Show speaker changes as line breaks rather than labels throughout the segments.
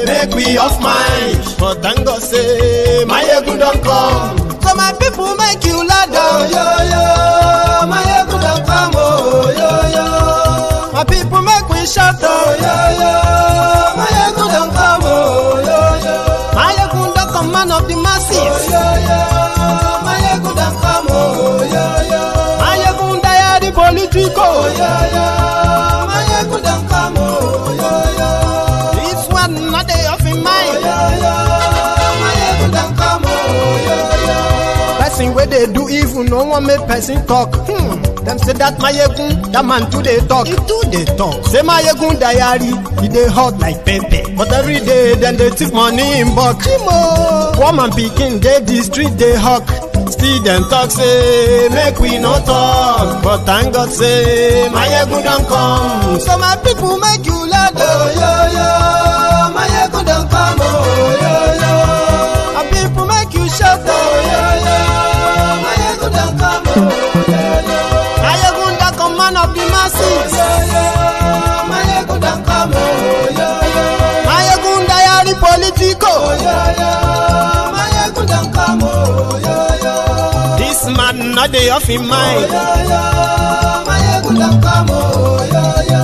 make we off mind. But thank God say, Mayegun don't come. So my people make you ladder. Oh, yo, yo, Mayegun don't come. Oh, yo, yo. My people make we shout. Oh, yo, yo, Mayegun don't come. Oh, yo, yo. Mayegun don't come, man of the masses. Oh, yo, yo, Mayegun don't come. Oh, yo, yo. Mayegun diary politico. Oh, yo, yo. Mayegun don't come. Oh, yo, yo. This one not day off in mind. Oh, yo, yo. Mayegun don't come. Oh, yo, yo. Person where they do evil, no one make person talk. Them say that Mayegun, that man too they talk. He too they talk. Say Mayegun diary, he dey hot like pepper. But every day, then they take money in bulk. Woman picking, they the street they hawk. Still them talk say, make we no talk. But thank God say, Mayegun don't come. So my people make you laugh. Oh, yo, yo, Mayegun don't come. Oh, yo, yo. My people make you shout. Oh, yo, yo, Mayegun don't come. Oh, yo, yo. Mayegun don't come, man of the masses. Oh, yo, yo. Mayegun don't come. Oh, yo, yo. Mayegun diary politico. Oh, yo, yo. Mayegun don't come. Oh, yo, yo. This man not dey off in mind. Oh, yo, yo. Mayegun don't come. Oh, yo, yo.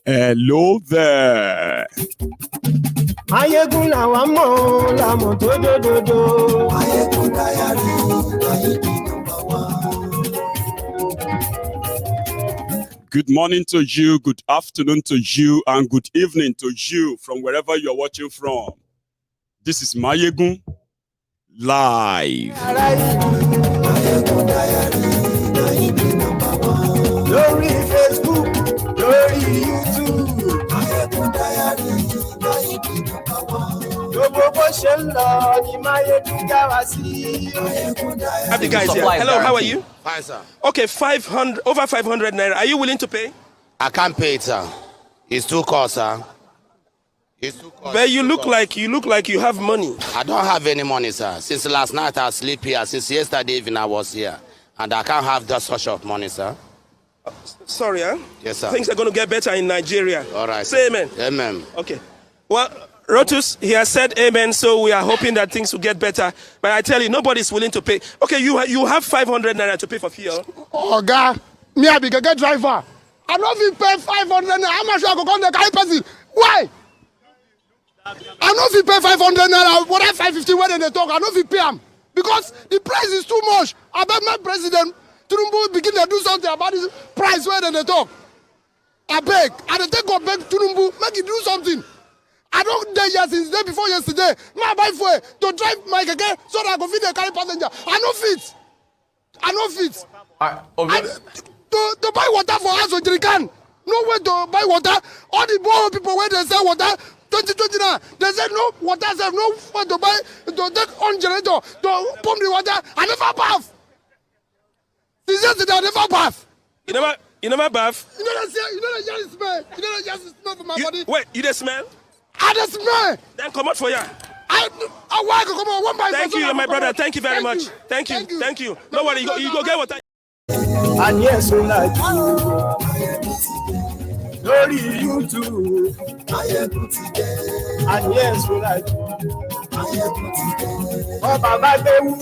Hello there.
Mayegun làwa mọ̀ la mọ̀ tó dòdòdò. Mayegun diary, Mayegun number one.
Good morning to you, good afternoon to you, and good evening to you from wherever you're watching from. This is Mayegun Live.
Mayegun diary, Mayegun number one. Lórí Facebook, lórí YouTube. Mayegun diary, Mayegun number one. Gbogbo bó ṣe ń lọ ni Mayegun já wa sí. Mayegun diary.
Have the guys here. Hello, how are you?
Fine, sir.
Okay, 500, over 500 naira. Are you willing to pay?
I can't pay it, sir. It's too cost, sir. It's too cost.
But you look like you have money.
I don't have any money, sir. Since last night I sleep here. Since yesterday evening I was here. And I can't have that such of money, sir.
Sorry, huh?
Yes, sir.
Things are going to get better in Nigeria.
All right.
Say
sir.
amen.
Amen.
Okay. Well, Rotus, he has said amen, so we are hoping that things will get better. But I tell you, nobody's willing to pay. Okay, you have 500 naira to pay for fuel.
Oh, God. Me, I be a good driver. I don't even pay 500 naira. How much I go come the carry person? Why? I don't even pay 500 naira. What 550 when they talk? I don't even pay them. Because the price is too much. I bet my president, Tinubu, begin to do something about this price when they talk. I beg. I don't take up beg Tinubu, make it do something. I don't dare here since day before yesterday. My buy for to drive my keke so that I go fit the carry passenger. I no fit. I no fit. To buy water for us on Jerican. No way to buy water. All the poor people where they sell water 2020 now. They said no water, sir, no way to buy to take on generator to pump the water. I never bath. Since yesterday I never bath.
You never bath?
You know that smell. You know that smell for my body.
Wait, you the smell?
I the smell.
Then come out for ya.
I want to come on one by
Thank you, my brother. Thank you very much. Thank you. No worry, you go get water.
And yes, we like you. Lórí YouTube. And yes, we like you.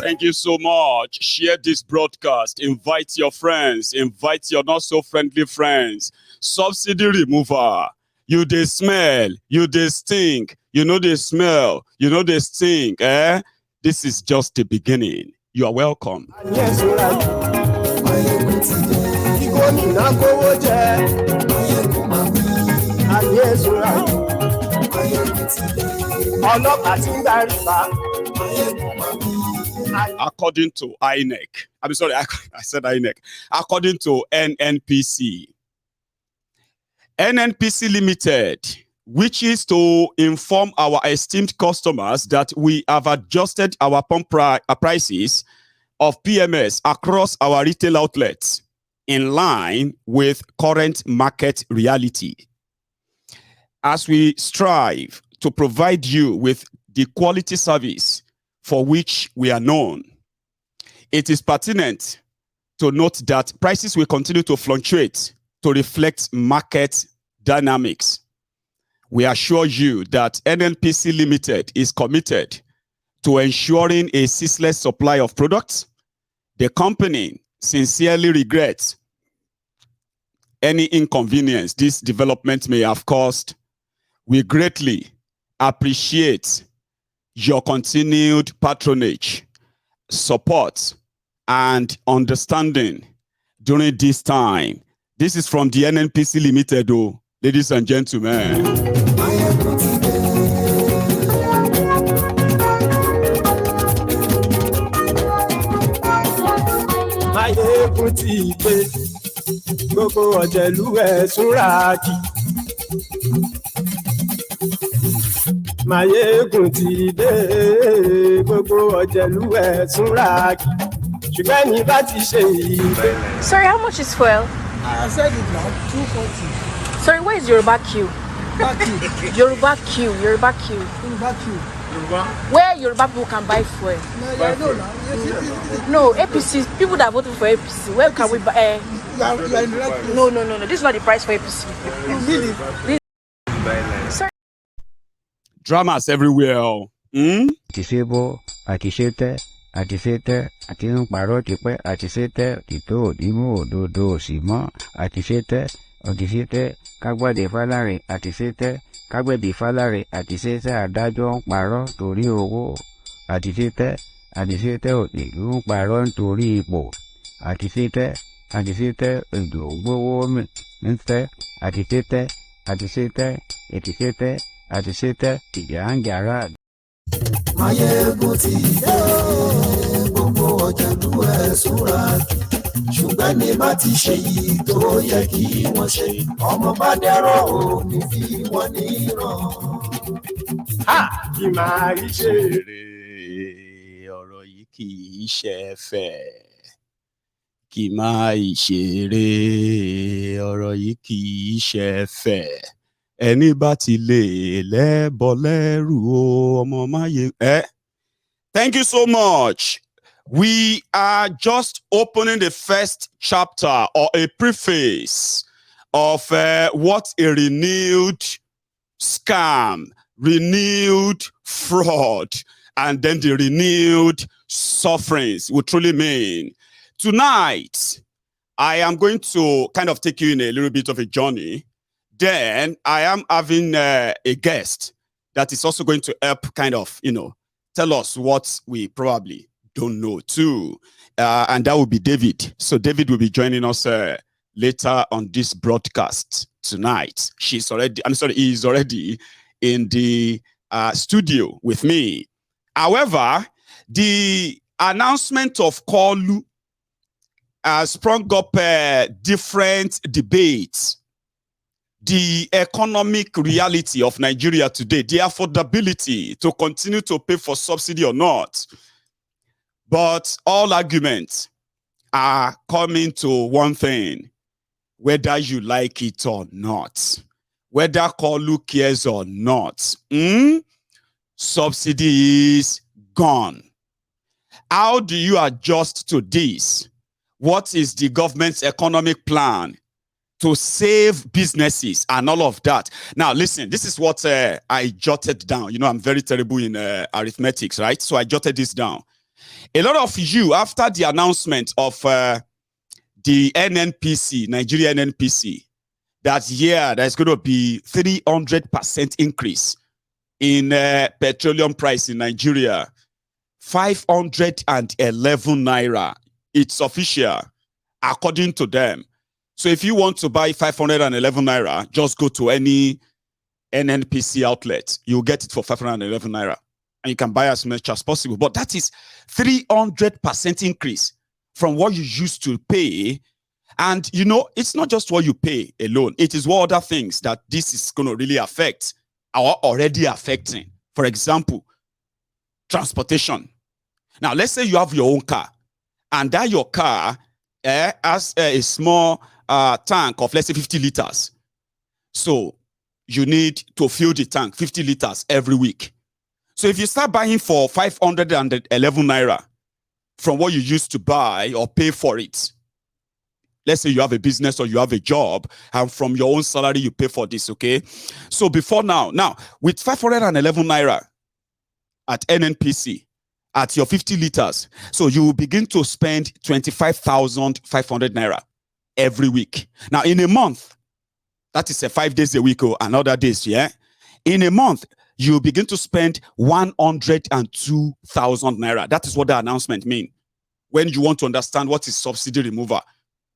Thank you so much. Share this broadcast. Invite your friends. Invite your not so friendly friends. Subsidy remover. You they smell. You they stink. You know they smell. You know they stink. This is just the beginning. You are welcome.
And yes, we like you. And yes, we like you.
According to INEC, I'm sorry, I said INEC. According to NNPC Limited, which is to inform our esteemed customers that we have adjusted our pump prices of PMS across our retail outlets in line with current market reality. As we strive to provide you with the quality service for which we are known, it is pertinent to note that prices will continue to fluctuate to reflect market dynamics. We assure you that NNPC Limited is committed to ensuring a ceaseless supply of products. The company sincerely regrets any inconvenience this development may have caused. We greatly appreciate your continued patronage, support, and understanding during this time. This is from the NNPC Limited, ladies and gentlemen.
Gbogbo ọ̀jẹ̀lú ẹ̀ súnra kì. Máyégún ti dé, gbogbo ọ̀jẹ̀lú ẹ̀ súnra kì. Ṣùgbọ́n ní bá ti ṣe ìgbé.
Sorry, how much is fuel?
I said it now, 240.
Sorry, where is Yoruba queue? Yoruba queue, Yoruba queue.
Yoruba queue.
Where Yoruba people can buy fuel? No, APC, people that voted for APC, where can we buy? No. This is not the price for APC.
Really?
Sorry.
Dramas everywhere.
Disable, àtisẹ́tẹ́, àti ń parọ́ tipẹ́, àtisẹ́tẹ́, òtítọ́ òdìmú òdodo òsì mọ́, àtisẹ́tẹ́, kágbádé fáláre, àtisẹ́tẹ́, kágbẹ̀bí fáláre, àtisẹ́tẹ́ adájọ́ ń parọ́ torí owó, àtisẹ́tẹ́, òtìlú ń parọ́ nítorí ipò, àtisẹ́tẹ́, èdò gbówó mi ń tẹ́, àtisẹ́tẹ́, ìjà ń jàrá.
Máyégún ti dé, gbogbo ọ̀jẹ̀lú ẹ̀ súnra kì. Ṣùgbọ́n ní bá ti ṣe yìí tó yẹ kí wọ́n ṣe, ọmọ bá dẹ́rọ̀ ò ní fi wọ́n níran.
Kì máa rí ṣe.
Ọ̀rọ̀ yìí kì í ṣe ẹ̀fẹ̀. Kì máa ṣeré. Ọ̀rọ̀ yìí kì í ṣe ẹ̀fẹ̀. Ẹni bá ti lè lẹ́bọ lẹ́rù o, ọmọ máyé. Thank you so much. We are just opening the first chapter or a preface of what a renewed scam, renewed fraud, and then the renewed sufferings will truly mean. Tonight, I am going to kind of take you in a little bit of a journey. Then I am having a guest that is also going to help kind of, tell us what we probably don't know too. And that will be David. So David will be joining us later on this broadcast tonight. He is already in the studio with me. However, the announcement of Kolu sprung up different debates. The economic reality of Nigeria today, the affordability to continue to pay for subsidy or not. But all arguments are coming to one thing, whether you like it or not, whether Kolu cares or not. Subsidy is gone. How do you adjust to this? What is the government's economic plan to save businesses and all of that? Now, listen, this is what I jotted down. I'm very terrible in arithmetics, right? So I jotted this down. A lot of you, after the announcement of the NNPC, Nigeria NNPC, that there's going to be 300% increase in petroleum price in Nigeria, 511 naira. It's official, according to them. So if you want to buy 511 naira, just go to any NNPC outlet. You'll get it for 511 naira. And you can buy as much as possible. But that is 300% increase from what you used to pay. And, it's not just what you pay alone. It is what other things that this is going to really affect or already affecting. For example, transportation. Now, let's say you have your own car. And that your car has a small tank of, let's say, 50 liters. So you need to fill the tank 50 liters every week. So if you start buying for 511 naira from what you used to buy or pay for it Let's say you have a business or you have a job, and from your own salary, you pay for this, okay? So before now, with 511 naira at NNPC, at your 50 liters, so you will begin to spend 25,500 naira every week. Now, in a month, that is 5 days a week or another days, yeah? In a month, you begin to spend 102,000 naira. That is what the announcement means. When you want to understand what is subsidy removal,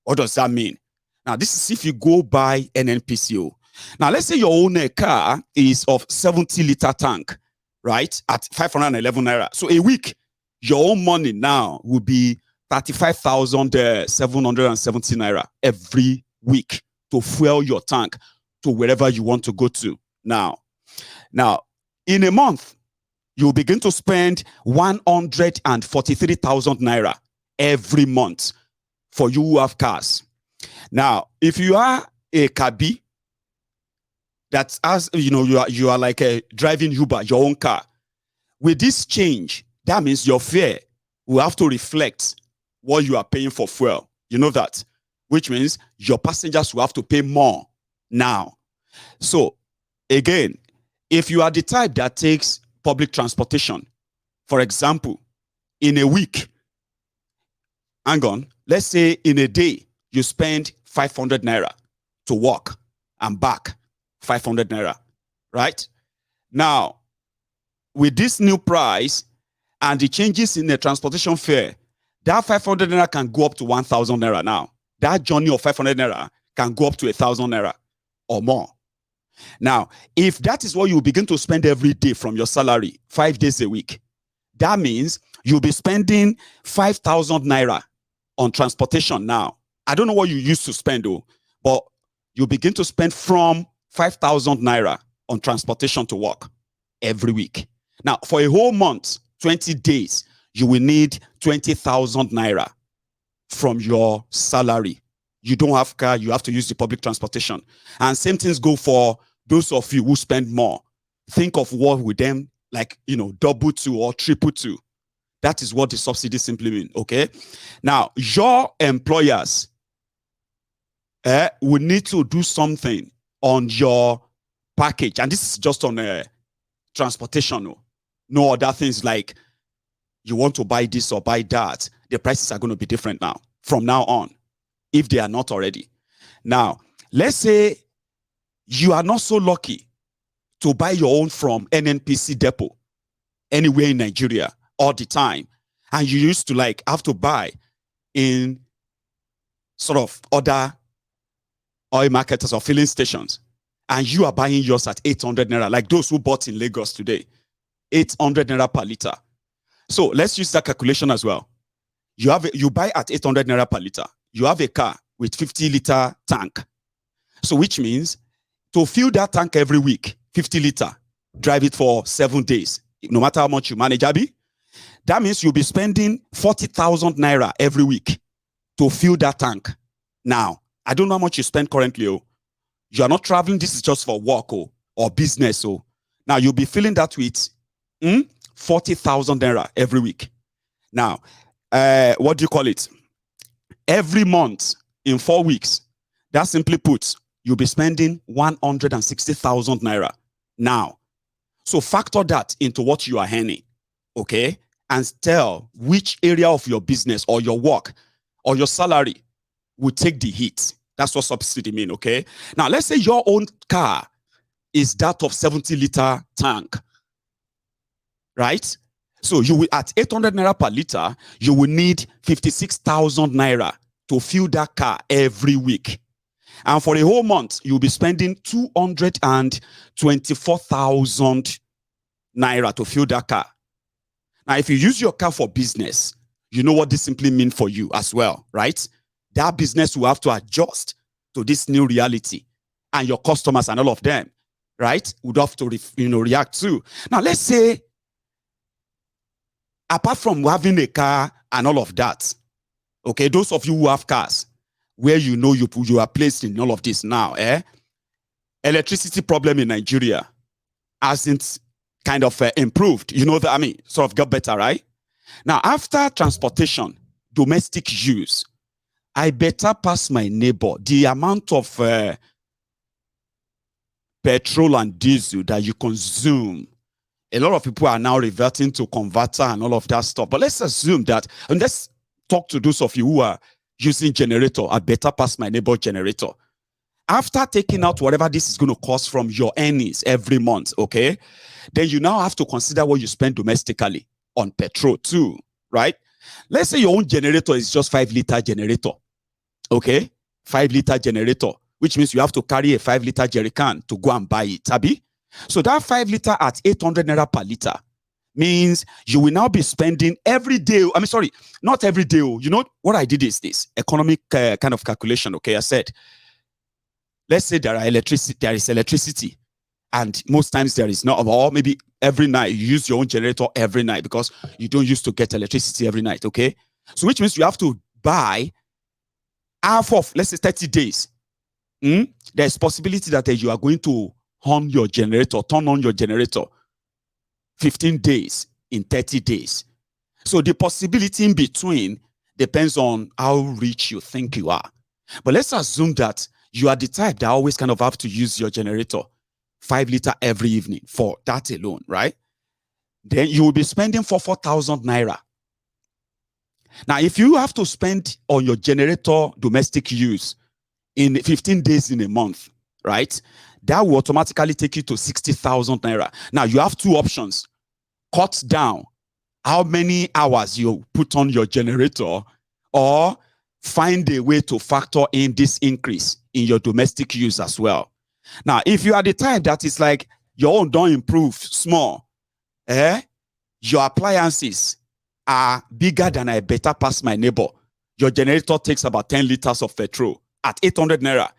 what does that mean? Now, this is if you go by NNPCO. Now, let's say your own car is of 70-liter tank, right? At 511 naira. So a week, your own money now will be 35,770 naira every week to fuel your tank to wherever you want to go to. Now, in a month, you begin to spend 143,000 naira every month for you who have cars. Now, if you are a cabby, that's as you are like a driving Uber, your own car. With this change, that means your fare will have to reflect what you are paying for fuel. You know that, which means your passengers will have to pay more now. So again, if you are the type that takes public transportation, for example, in a week, hang on, let's say in a day, you spend 500 naira to walk and back, 500 naira, right? Now, with this new price and the changes in the transportation fare, that 500 naira can go up to 1,000 naira now. That journey of 500 naira can go up to 1,000 naira or more. Now, if that is what you begin to spend every day from your salary, 5 days a week, that means you'll be spending 5,000 naira on transportation now. I don't know what you used to spend though, but you begin to spend from 5,000 naira on transportation to work every week. Now, for a whole month, 20 days, you will need 20,000 naira from your salary. You don't have car, you have to use the public transportation. And same things go for those of you who spend more. Think of what with them, like, double to or triple to. That is what the subsidy simply means, okay? Now, your employers will need to do something on your package. And this is just on transportation. No other things like you want to buy this or buy that. The prices are going to be different now, from now on, if they are not already. Now, let's say you are not so lucky to buy your own from NNPC depot anywhere in Nigeria all the time, and you used to have to buy in sort of other oil marketers or filling stations, and you are buying yours at 800 naira, like those who bought in Lagos today, 800 naira per liter. So let's use that calculation as well. You buy at 800 naira per liter. You have a car with 50-liter tank. So which means to fill that tank every week, 50 liter, drive it for 7 days, no matter how much you manage, Abby, that means you'll be spending 40,000 naira every week to fill that tank. Now, I don't know how much you spend currently. You are not traveling. This is just for work or business. Now you'll be filling that with 40,000 naira every week. Now, what do you call it? Every month in 4 weeks, that simply puts, you'll be spending 160,000 naira now. So factor that into what you are earning, okay? And tell which area of your business or your work or your salary will take the hit. That's what subsidy mean, okay? Now, let's say your own car is that of 70-liter tank, right? So you will, at 800 naira per liter, you will need 56,000 naira to fill that car every week. And for a whole month, you'll be spending 224,000 naira to fill that car. Now, if you use your car for business, you know what this simply means for you as well, right? That business will have to adjust to this new reality, and your customers and all of them, right, would have to react too. Now, let's say, apart from having a car and all of that, okay, those of you who have cars, where you are placed in all of this now, electricity problem in Nigeria hasn't kind of improved. You know that, I mean, sort of got better, right? Now, after transportation, domestic use, I better pass my neighbor. The amount of petrol and diesel that you consume, a lot of people are now reverting to converter and all of that stuff. But let's assume that, and let's talk to those of you who are using generator. I better pass my neighbor generator. After taking out whatever this is going to cost from your earnings every month, okay, then you now have to consider what you spend domestically on petrol too, right? Let's say your own generator is just 5-liter generator, okay? 5-liter generator, which means you have to carry a 5-liter jerry can to go and buy it, Abi? So that 5-liter at 800 naira per liter means you will now be spending every day. I mean, sorry, not every day. You know what I did is this economic kind of calculation. Okay, I said, let's say there is electricity, and most times there is not, or maybe every night you use your own generator every night because you don't used to get electricity every night. Okay, so which means you have to buy half of, let's say, 30 days. There's possibility that you are going to turn on your generator 15 days in 30 days. So the possibility in between depends on how rich you think you are. But let's assume that you are the type that always kind of have to use your generator 5-liter every evening for that alone, right? Then you will be spending 4,000 naira. Now, if you have to spend on your generator domestic use in 15 days in a month, right, that will automatically take you to 60,000 naira. Now, you have two options. Cut down how many hours you put on your generator, or find a way to factor in this increase in your domestic use as well. Now, if you are the type that is like your own don't improve small, your appliances are bigger than I better pass my neighbor. Your generator takes about 10 liters of petrol at 800 naira.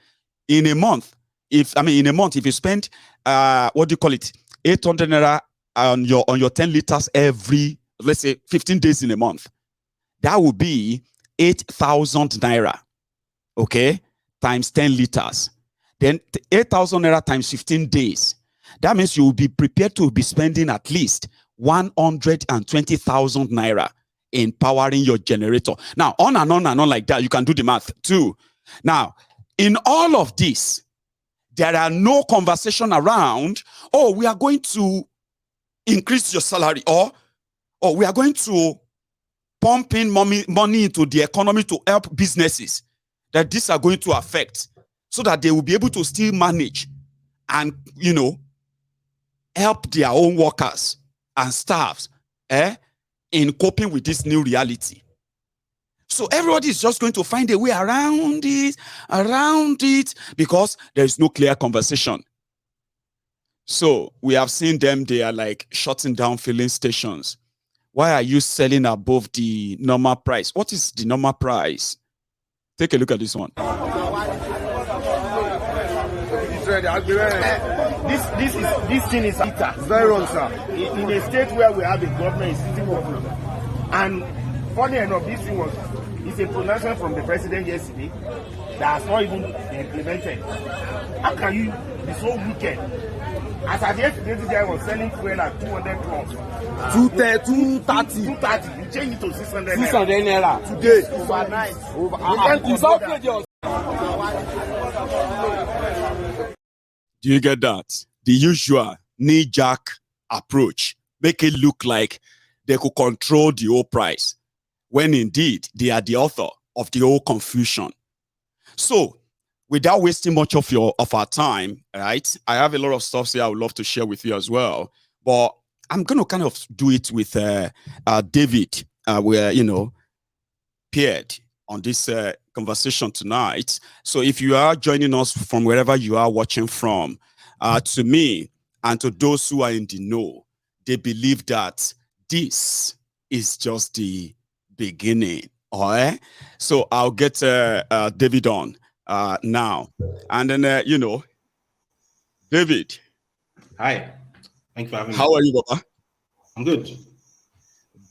In a month, if you spend 800 naira on your 10 liters every, let's say, 15 days in a month, that would be 8,000 naira, okay, times 10 liters. Then 8,000 naira times 15 days. That means you will be prepared to be spending at least 120,000 naira in powering your generator. Now, on and on and on like that, you can do the math too. Now, in all of this, there are no conversation around, oh, we are going to increase your salary, or we are going to pump in money into the economy to help businesses that these are going to affect, so that they will be able to still manage and, help their own workers and staffs in coping with this new reality. So everybody is just going to find a way around it, because there is no clear conversation. So we have seen them, they are like shutting down filling stations. Why are you selling above the normal price? What is the normal price? Take a look at this one.
This thing is very wrong, sir. In a state where we have a government sitting over, and funny enough, this thing it's a pronouncement from the president yesterday that has not even been implemented. How can you be so wicked? As at yesterday, this guy was selling fuel at 200 plus. 230. You change it to 600 naira. 600 naira. Today. Overnight.
Do you get that? The usual knee-jerk approach. Make it look like they could control the whole price, when indeed they are the author of the whole confusion. So, without wasting much of our time, right? I have a lot of stuff here I would love to share with you as well, but I'm going to kind of do it with David, where, paired on this conversation tonight. So if you are joining us from wherever you are watching from, to me and to those who are in the know, they believe that this is just the beginning. All right. So I'll get David on now. And then, David.
Hi. Thank you for having me.
How are you, Baba?
I'm good.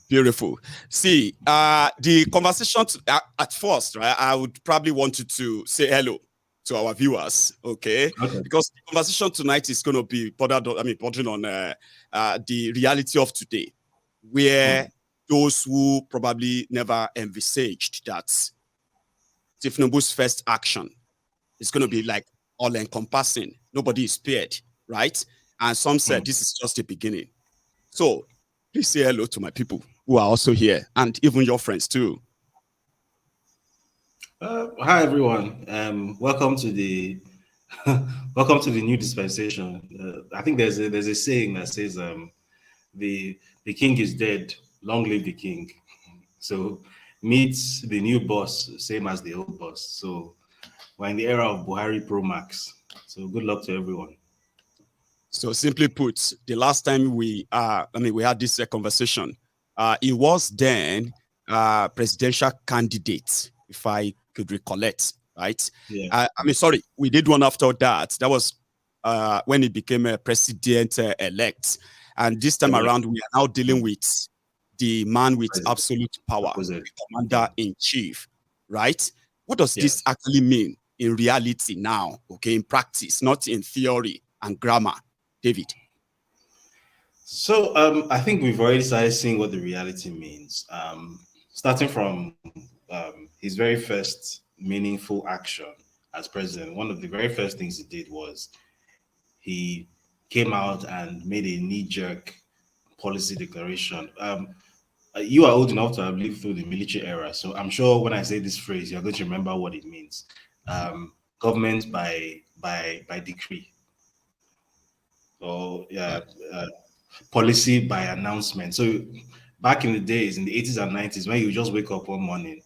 Beautiful. See, the conversation at first, right? I would probably want you to say hello to our viewers, okay? Because the conversation tonight is going to be bordering on the reality of today, where those who probably never envisaged that Tinubu's first action. It's going to be like all-encompassing. Nobody is spared, right? And some said this is just the beginning. So please say hello to my people who are also here, and even your friends too.
Hi everyone. Welcome to the welcome to the new dispensation. I think there's a saying that says the king is dead, long live the king. So meet the new boss, same as the old boss. So we're in the era of Buhari Pro Max. So good luck to everyone.
So simply put, the last time we had this conversation, it was then presidential candidate, if I could recollect, right?
Yeah.
Sorry, we did one after that. That was when he became a president elect. And this time around, we are now dealing with the man with absolute power, the commander-in-chief, right? What does this actually mean in reality now, okay, in practice, not in theory and grammar? David.
So I think we've already started seeing what the reality means. Starting from his very first meaningful action as president, one of the very first things he did was he came out and made a knee-jerk policy declaration. You are old enough to have lived through the military era, so I'm sure when I say this phrase, you're going to remember what it means. Government by decree. Or policy by announcement. So back in the days, in the 80s and 90s, when you just wake up one morning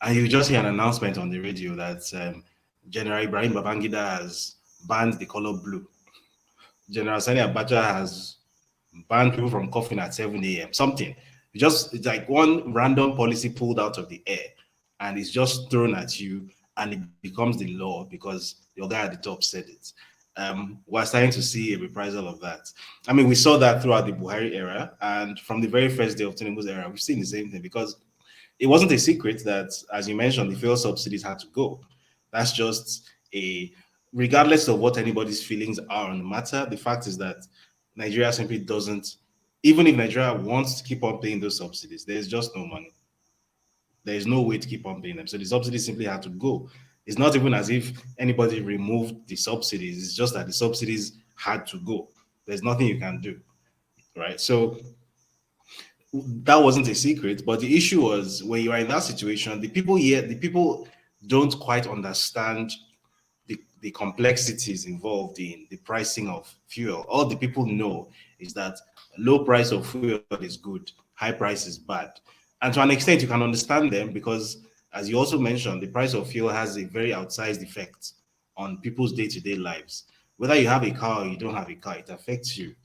and you just hear an announcement on the radio that General Ibrahim Babangida has banned the color blue. General Sani Abacha has banned people from coughing at 7 a.m. Something. It's like one random policy pulled out of the air and it's just thrown at you and it becomes the law because your guy at the top said it. We're starting to see a reprisal of that. I mean, we saw that throughout the Buhari era, and from the very first day of Tinubu's era, we've seen the same thing because it wasn't a secret that, as you mentioned, the fuel subsidies had to go. That's just regardless of what anybody's feelings are on the matter, the fact is that Nigeria simply doesn't, even if Nigeria wants to keep on paying those subsidies, there's just no money. There is no way to keep on paying them. So the subsidies simply had to go. It's not even as if anybody removed the subsidies. It's just that the subsidies had to go. There's nothing you can do, right? So that wasn't a secret. But the issue was when you are in that situation, the people don't quite understand the complexities involved in the pricing of fuel. All the people know is that low price of fuel is good, high price is bad. And to an extent, you can understand them because, as you also mentioned, the price of fuel has a very outsized effect on people's day-to-day lives. Whether you have a car or you don't have a car, it affects you.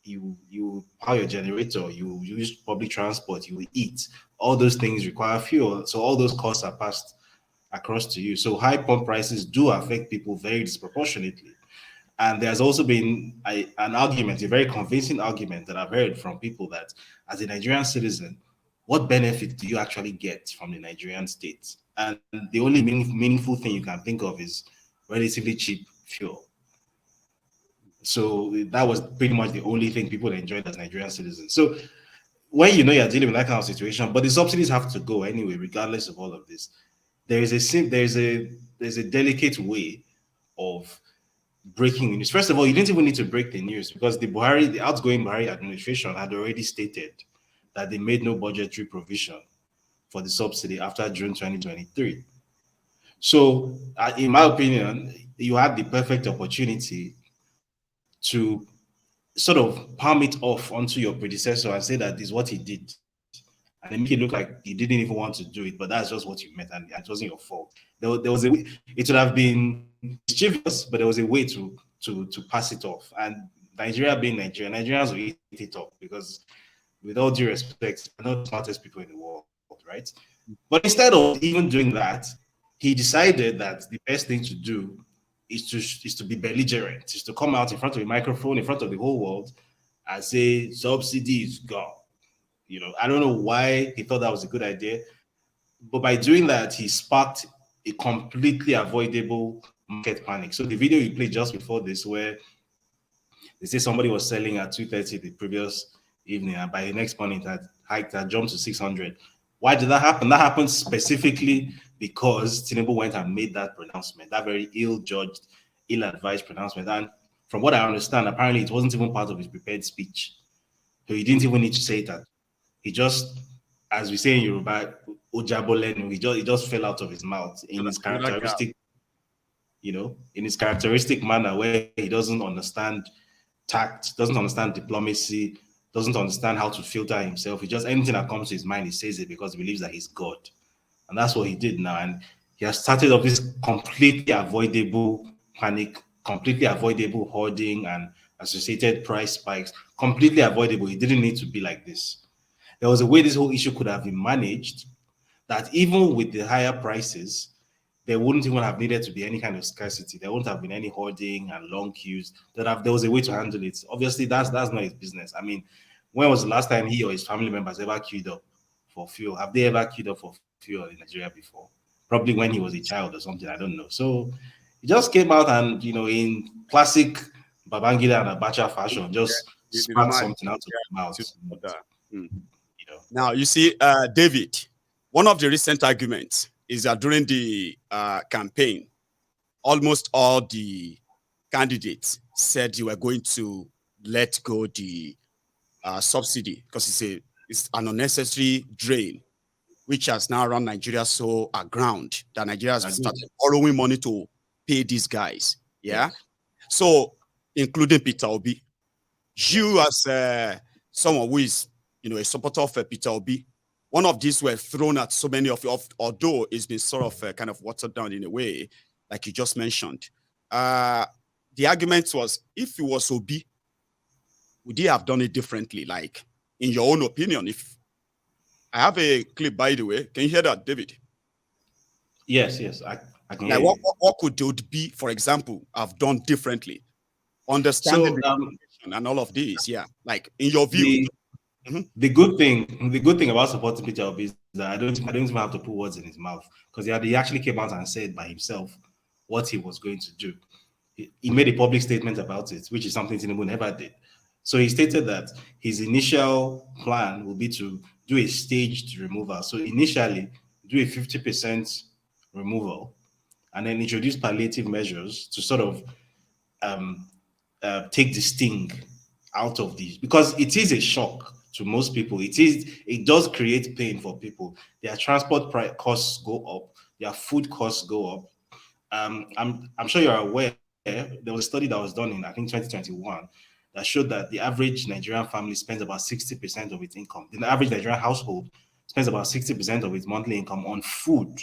You power your generator, you use public transport, you eat. All those things require fuel. So all those costs are passed across to you. So high pump prices do affect people very disproportionately. And there's also been an argument, a very convincing argument that I've heard from people that as a Nigerian citizen, what benefit do you actually get from the Nigerian state? And the only meaningful thing you can think of is relatively cheap fuel. So that was pretty much the only thing people enjoyed as Nigerian citizens. So when you know you're dealing with that kind of situation, but the subsidies have to go anyway, regardless of all of this, there's a delicate way of breaking the news. First of all, you didn't even need to break the news because the outgoing Buhari administration had already stated that they made no budgetary provision for the subsidy after June 2023. So, in my opinion, you had the perfect opportunity to sort of palm it off onto your predecessor and say that this is what he did. And then make it look like he didn't even want to do it, but that's just what you meant and it wasn't your fault. There was it would have been mischievous, but there was a way to pass it off. And Nigeria being Nigeria, Nigerians will eat it up because, with all due respect, they're not the smartest people in the world, right? But instead of even doing that, he decided that the best thing to do is to be belligerent, is to come out in front of a microphone, in front of the whole world, and say subsidy is gone. You know, I don't know why he thought that was a good idea, but by doing that, he sparked a completely avoidable market panic. So the video you played just before this, where they say somebody was selling at 230 the previous evening, and by the next morning it had jumped to 600. Why did that happen? That happened specifically because Tinubu went and made that pronouncement, that very ill-judged, ill-advised pronouncement. And from what I understand, apparently it wasn't even part of his prepared speech. So he didn't even need to say that. He just, as we say in Yoruba, Ojabolenu, he just fell out of his mouth in his characteristic, in his characteristic manner, where he doesn't understand tact, doesn't understand diplomacy, doesn't understand how to filter himself. He just, anything that comes to his mind, he says it because he believes that he's God. And that's what he did now. And he has started off this completely avoidable panic, completely avoidable hoarding and associated price spikes, completely avoidable. It didn't need to be like this. There was a way this whole issue could have been managed that even with the higher prices, there wouldn't even have needed to be any kind of scarcity. There wouldn't have been any hoarding and long queues. There was a way to handle it. Obviously, that's not his business. I mean, when was the last time he or his family members ever queued up for fuel? Have they ever queued up for fuel in Nigeria before? Probably when he was a child or something, I don't know. So he just came out and, in classic Babangida and Abacha fashion, just spat something out of his mouth.
Now, you see, David, one of the recent arguments is that during the campaign, almost all the candidates said you were going to let go the subsidy because it's an unnecessary drain, which has now run Nigeria so aground that Nigeria has started borrowing money to pay these guys. Yeah. So, including Peter Obi, you as someone who is, a supporter of Peter Obi, one of these were thrown at so many of you, although it's been sort of kind of watered down in a way, like you just mentioned. The argument was, if it was Obi, would he have done it differently? Like, in your own opinion, if I have a clip, by the way, can you hear that, David?
Yes, I can
like
hear
what could Obi, for example, have done differently? Understanding and all of these, yeah. Like, in your view.
The good thing about supporting Peter Obi is that I don't even have to put words in his mouth, because he actually came out and said by himself what he was going to do. He made a public statement about it, which is something Tinubu never did. So he stated that his initial plan will be to do a staged removal. So initially, do a 50% removal, and then introduce palliative measures to sort of take the sting out of these, because it is a shock to most people. It does create pain for people. Their transport costs go up, their food costs go up. I'm sure you're aware, there was a study that was done in, I think, 2021 that showed that the average Nigerian family spends about 60% of its income. The average Nigerian household spends about 60% of its monthly income on food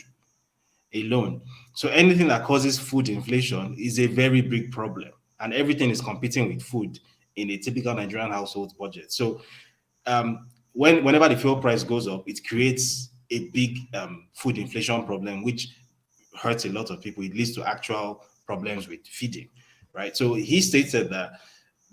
alone. So anything that causes food inflation is a very big problem, and everything is competing with food in a typical Nigerian household budget. So whenever the fuel price goes up, it creates a big food inflation problem, which hurts a lot of people. It leads to actual problems with feeding, right? So he stated that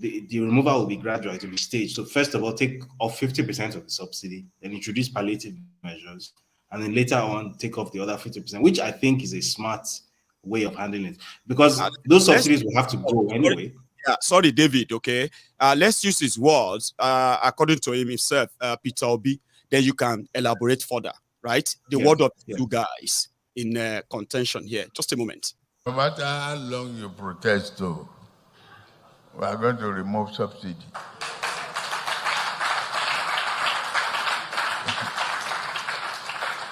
the removal will be gradual, it will be staged. So first of all, take off 50% of the subsidy, then introduce palliative measures, and then later on take off the other 50%, which I think is a smart way of handling it, because those subsidies will have to go anyway.
Yeah, sorry, David, okay? Let's use his words, according to him himself, Peter Obi, then you can elaborate further, right? The word of you guys in contention here. Just a moment.
No matter how long you protest, though, we are going to remove subsidy.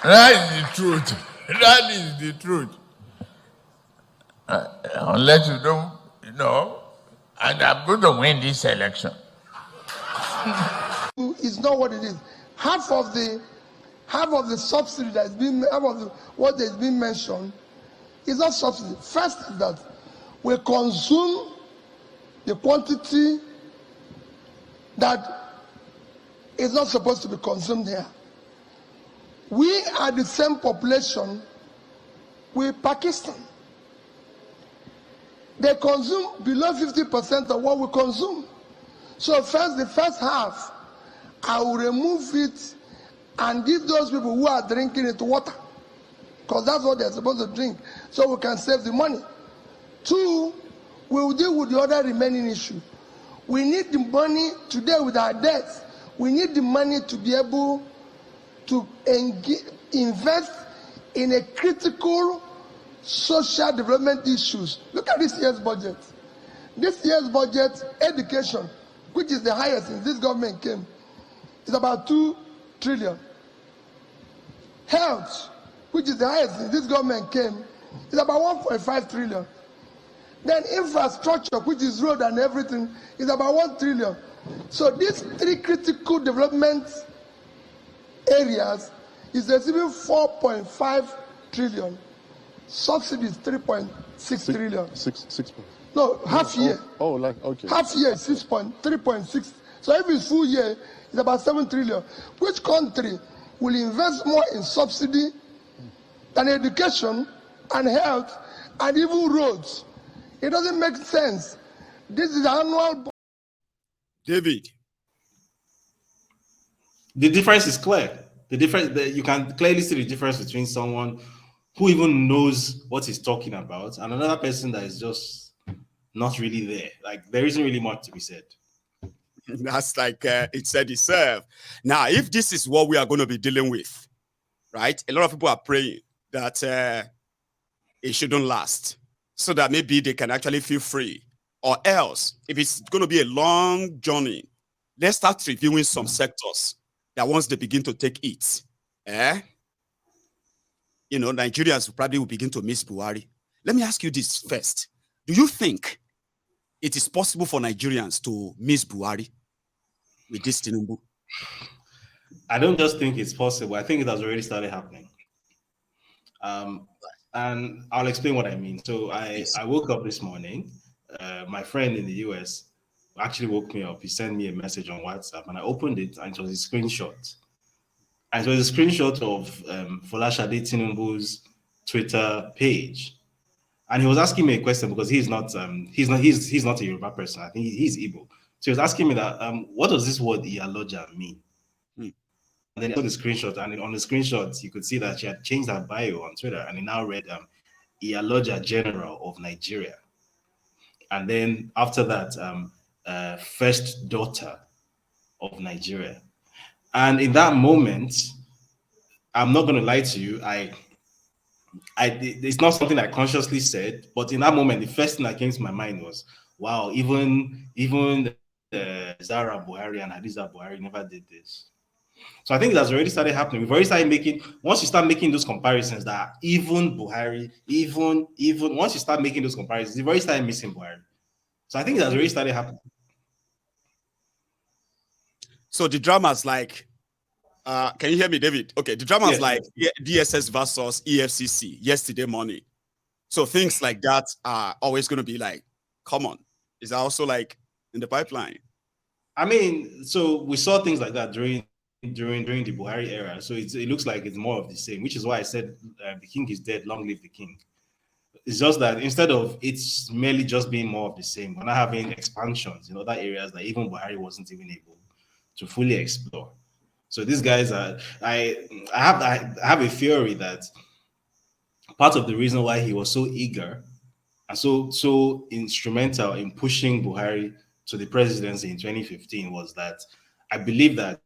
That is the truth. That is the truth. Unless you don't, and I'm going to win this election.
It's not what it is. Half of the subsidy that's been, what has been mentioned is not subsidy. First is that we consume the quantity that is not supposed to be consumed here. We are the same population with Pakistan. They consume below 50% of what we consume. So the first half, I will remove it and give those people who are drinking it water, because that's what they're supposed to drink, so we can save the money. Two, we will deal with the other remaining issue. We need the money today with our debts. We need the money to be able to invest in a critical social development issues. Look at this year's budget. This year's budget, education, which is the highest since this government came, is about 2 trillion. Health, which is the highest since this government came, is about 1.5 trillion. Then infrastructure, which is road and everything, is about 1 trillion. So these 3 critical development areas is receiving 4.5 trillion. Subsidies 3.6 trillion.
Six.
No, half year.
Okay.
Half year 3.6. So if it's full year, it's about 7 trillion. Which country will invest more in subsidy than education and health and even roads? It doesn't make sense. This is annual.
David.
The difference is clear. You can clearly see the difference between someone who even knows what he's talking about and another person that is just not really there. Like, there isn't really much to be said.
That's like it said itself. Now, if this is what we are going to be dealing with, right? A lot of people are praying that it shouldn't last so that maybe they can actually feel free. Or else, if it's going to be a long journey, let's start reviewing some sectors that once they begin to take it, Nigerians probably will begin to miss Buhari. Let me ask you this first. Do you think it is possible for Nigerians to miss Buhari with this Tinubu?
I don't just think it's possible. I think it has already started happening. And I'll explain what I mean. So I woke up this morning. My friend in the US actually woke me up. He sent me a message on WhatsApp, and I opened it, and it was a screenshot. And it was a screenshot of Folashade Tinubu's Twitter page. And he was asking me a question because he's not a Yoruba person. I think he's Igbo. So he was asking me that, what does this word Iyaloja mean? And then I saw the screenshot, and on the screenshot, you could see that she had changed her bio on Twitter, and it now read Iyaloja General of Nigeria. And then after that, first daughter of Nigeria. And in that moment, I'm not going to lie to you, it's not something I consciously said, but in that moment, the first thing that came to my mind was, wow, even Zara Buhari and Hadiza Buhari never did this. So I think it has already started happening. We've already started once you start making those comparisons, that even Buhari, even once you start making those comparisons, you've already started missing Buhari. So I think it has already started happening.
So the drama's like, can you hear me, David? Okay, the drama's like DSS versus EFCC yesterday morning. So things like that are always going to be like, come on. Is that also like in the pipeline?
I mean, so we saw things like that during the Buhari era. So it looks like it's more of the same, which is why I said the king is dead, long live the king. It's just that instead of it's merely just being more of the same, we're not having expansions in other areas that even Buhari wasn't even able to fully explore. So these guys are, I have a theory that part of the reason why he was so eager and so instrumental in pushing Buhari to the presidency in 2015 was that I believe that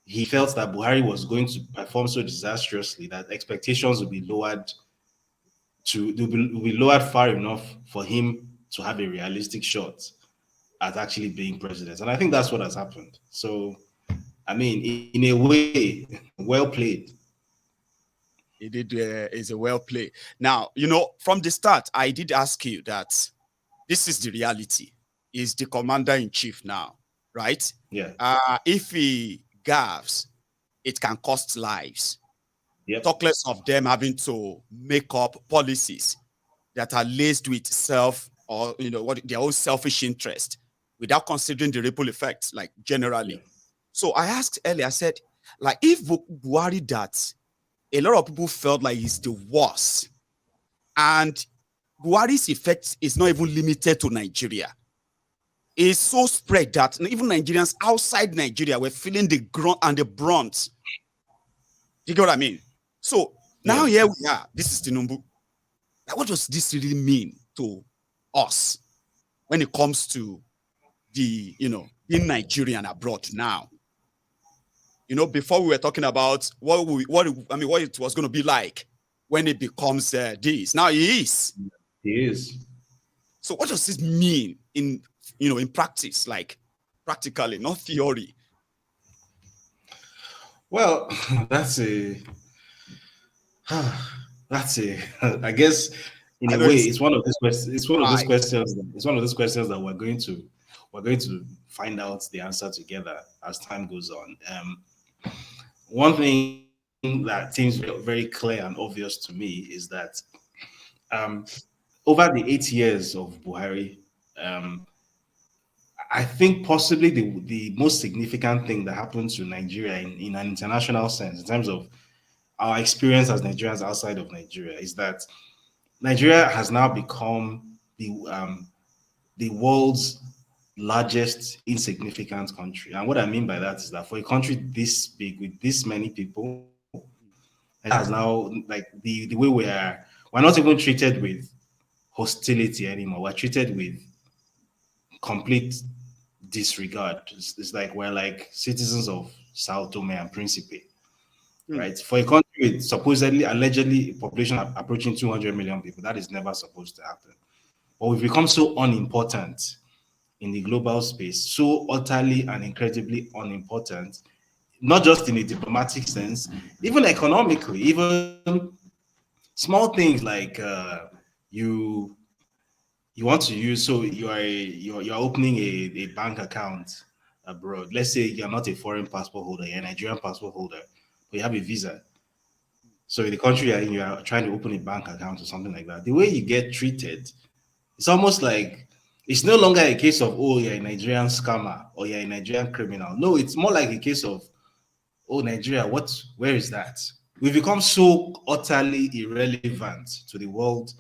he felt that Buhari was going to perform so disastrously that expectations would be lowered far enough for him to have a realistic shot at actually being president. And I think that's what has happened. So, I mean, in a way, well played.
It is a well play. Now, from the start, I did ask you that this is the reality. He's the commander-in-chief now, right?
Yeah.
If he gaffes, it can cost lives.
Yep.
Talk less of them having to make up policies that are laced with their own selfish interest without considering the ripple effects, like generally. Yeah. So I asked earlier, I said, like, if Buhari that, a lot of people felt like he's the worst. And Buhari's effect is not even limited to Nigeria. It's so spread that even Nigerians outside Nigeria were feeling the grunt and the brunt. You get what I mean? So now here we are. This is Tinubu. Now, what does this really mean to us when it comes to the, being Nigerian abroad now? Before we were talking about what it was going to be like when it becomes this. Now he is.
He is.
So what does this mean in in practice, like practically, not theory?
Well, I guess in a way it's one of those questions. It's one of those questions. It's one of those questions that we're going to find out the answer together as time goes on. One thing that seems very clear and obvious to me is that over the 8 years of Buhari, I think possibly the most significant thing that happened to Nigeria in an international sense, in terms of our experience as Nigerians outside of Nigeria, is that Nigeria has now become the world's largest insignificant country. And what I mean by that is that for a country this big with this many people, it has now, like, the way we're not even treated with hostility anymore. We're treated with complete disregard. It's like we're like citizens of Sao Tome and Principe, right? For a country with supposedly, allegedly, a population approaching 200 million people, that is never supposed to happen. But we've become so unimportant in the global space, so utterly and incredibly unimportant, not just in a diplomatic sense, even economically, even small things like you want to use, so you're opening a bank account abroad. Let's say you're not a foreign passport holder, you're a Nigerian passport holder, but you have a visa. So in the country you're in, you are trying to open a bank account or something like that. The way you get treated, it's almost like it's no longer a case of, oh, you're a Nigerian scammer or you're a Nigerian criminal. No, it's more like a case of, oh, Nigeria, where is that? We've become so utterly irrelevant to the world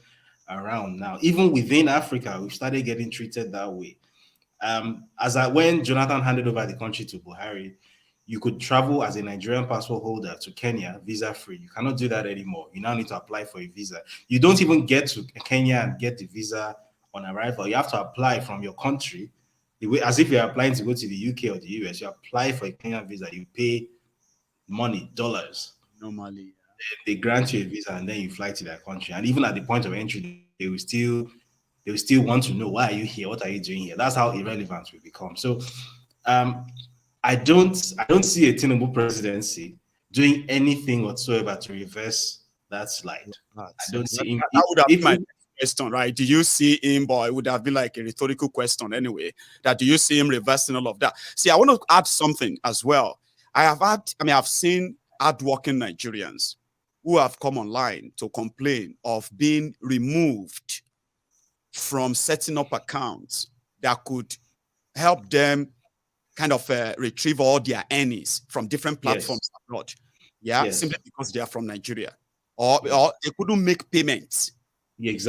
around now. Even within Africa, we've started getting treated that way. When Jonathan handed over the country to Buhari, you could travel as a Nigerian passport holder to Kenya visa free. You cannot do that anymore. You now need to apply for a visa. You don't even get to Kenya and get the visa on arrival. You have to apply from your country, the way as if you're applying to go to the UK or the US. You apply for a Kenyan visa, you pay money, dollars.
Normally,
they grant you a visa and then you fly to their country. And even at the point of entry, they will still want to know, why are you here? What are you doing here? That's how irrelevant we become. So I don't see a Tinubu presidency doing anything whatsoever to reverse that slide. I don't see him.
That would have been my question, right? Do you see him, but it would have been like a rhetorical question anyway, that do you see him reversing all of that? See, I want to add something as well. I've seen hardworking Nigerians who have come online to complain of being removed from setting up accounts that could help them kind of retrieve all their earnings from different platforms abroad. Simply because they are from Nigeria, or they couldn't make payments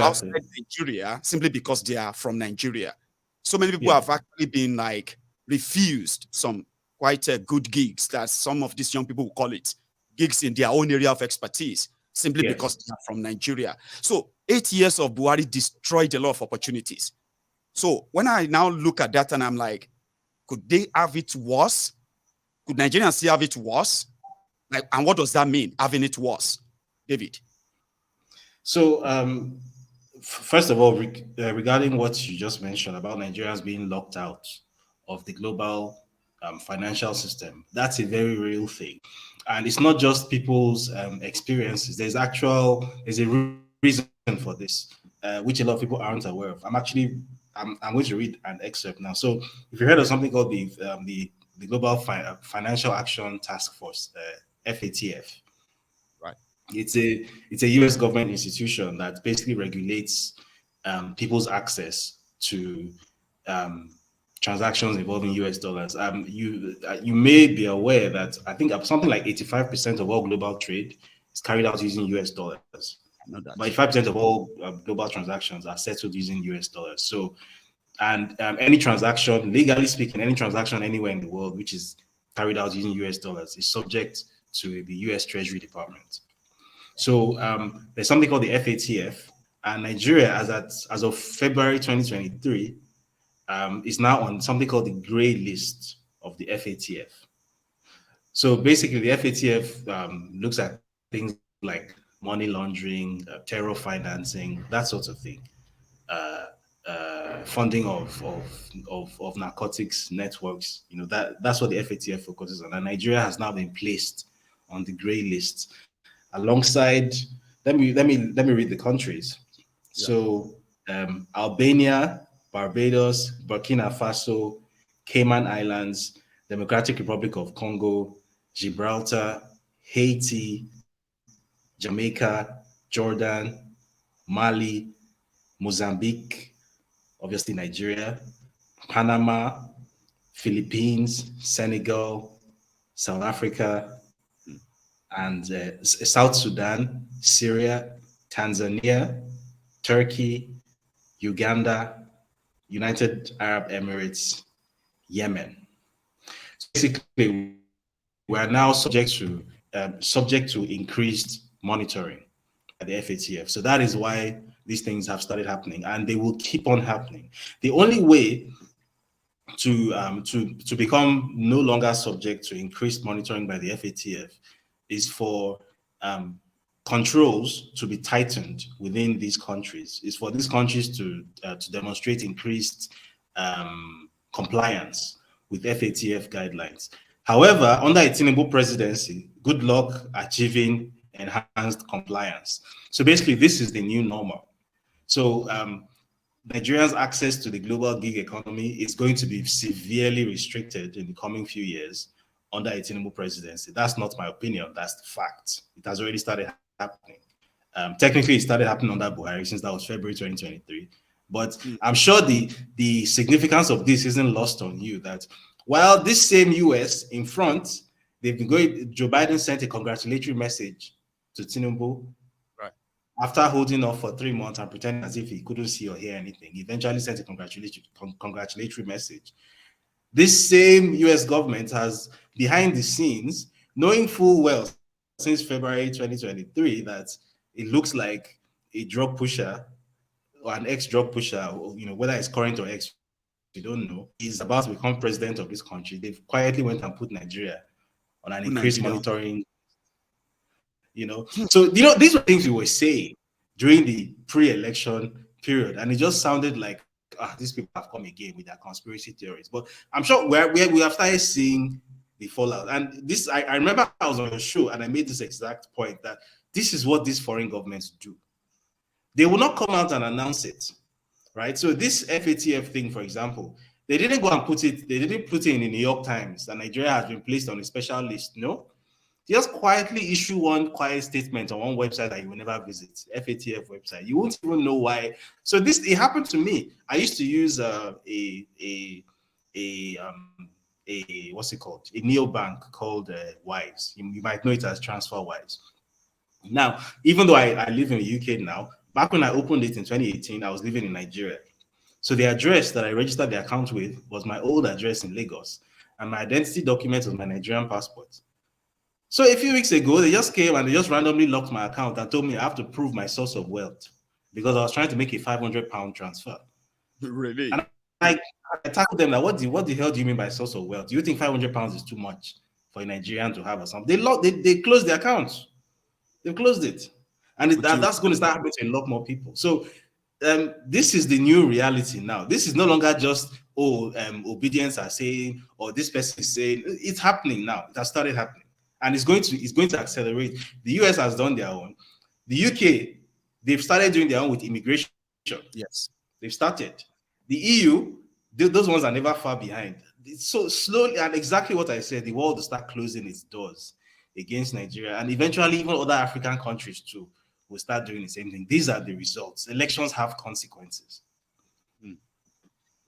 outside Nigeria simply because they are from Nigeria. So many people have actually been like refused some quite good gigs, that some of these young people will call it gigs in their own area of expertise, simply because they are from Nigeria. So 8 years of Buhari destroyed a lot of opportunities. So when I now look at that and I'm like, could they have it worse? Could Nigerians still have it worse? Like, and what does that mean, having it worse, David?
So first of all, regarding what you just mentioned about Nigerians being locked out of the global financial system, that's a very real thing. And it's not just people's experiences. There's a reason for this, which a lot of people aren't aware of. I'm going to read an excerpt now. So if you heard of something called the Global Financial Action Task Force, FATF,
right?
It's a US government institution that basically regulates people's access to transactions involving US dollars. You may be aware that I think something like 85% of all global trade is carried out using US dollars. But 85% of all global transactions are settled using US dollars. So, and any transaction, legally speaking, any transaction anywhere in the world which is carried out using US dollars is subject to the US Treasury Department. So there's something called the FATF, and Nigeria, as of February 2023, is now on something called the gray list of the FATF. So basically, the FATF looks at things like money laundering, terror financing, that sort of thing. Funding of narcotics networks. That's what the FATF focuses on. And Nigeria has now been placed on the grey list alongside. Let me read the countries. Yeah. So Albania, Barbados, Burkina Faso, Cayman Islands, Democratic Republic of Congo, Gibraltar, Haiti, Jamaica, Jordan, Mali, Mozambique, obviously Nigeria, Panama, Philippines, Senegal, South Africa, and South Sudan, Syria, Tanzania, Turkey, Uganda, United Arab Emirates, Yemen. So basically, we are now subject to increased monitoring by the FATF. So that is why these things have started happening, and they will keep on happening. The only way to become no longer subject to increased monitoring by the FATF is for controls to be tightened within these countries. Is for these countries to demonstrate increased compliance with FATF guidelines. However, under a Tinubu presidency, good luck achieving enhanced compliance. So basically, this is the new normal. So Nigerians' access to the global gig economy is going to be severely restricted in the coming few years under a Tinubu presidency. That's not my opinion. That's the fact. It has already started happening. Technically, it started happening under Buhari since that was February 2023. But I'm sure the significance of this isn't lost on you, that while this same US in front, they've been going, Joe Biden sent a congratulatory message to Tinubu after holding off for 3 months and pretending as if he couldn't see or hear anything. He eventually sent a congratulatory message. This same US government has, behind the scenes, knowing full well since February 2023 that it looks like a drug pusher or an ex-drug pusher, whether it's current or ex, we don't know, is about to become president of this country. They've quietly went and put Nigeria on an increased monitoring. So these were things we were saying during the pre-election period, and it just sounded like these people have come again with their conspiracy theories. But I'm sure we have started seeing the fallout. And this, I remember I was on a show and I made this exact point, that this is what these foreign governments do. They will not come out and announce it, right? So this FATF thing, for example, they didn't go and put it in the New York Times that Nigeria has been placed on a special list. No. Just quietly issue one quiet statement on one website that you will never visit, FATF website. You won't even know why. So it happened to me. I used to use what's it called? A neobank called Wise. You might know it as TransferWise. Now, even though I live in the UK now, back when I opened it in 2018, I was living in Nigeria. So the address that I registered the account with was my old address in Lagos, and my identity document was my Nigerian passport. So a few weeks ago, they just came and they just randomly locked my account and told me I have to prove my source of wealth because I was trying to make a £500 transfer.
Really?
And I tackled them like, what the hell do you mean by source of wealth? Do you think £500 is too much for a Nigerian to have or something? They closed the account. They closed it. And that's going to start happening to a lot more people. So this is the new reality now. This is no longer just, obedience are saying, or this person is saying. It's happening now. It has started happening. And it's going to accelerate. The US has done their own. The UK, they've started doing their own with immigration.
Yes.
They've started. The EU, those ones are never far behind. It's so slowly, and exactly what I said, the world will start closing its doors against Nigeria. And eventually, even other African countries too will start doing the same thing. These are the results. Elections have consequences.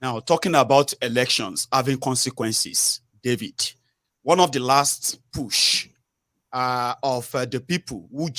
Now, talking about elections having consequences, David, one of the last push of the people who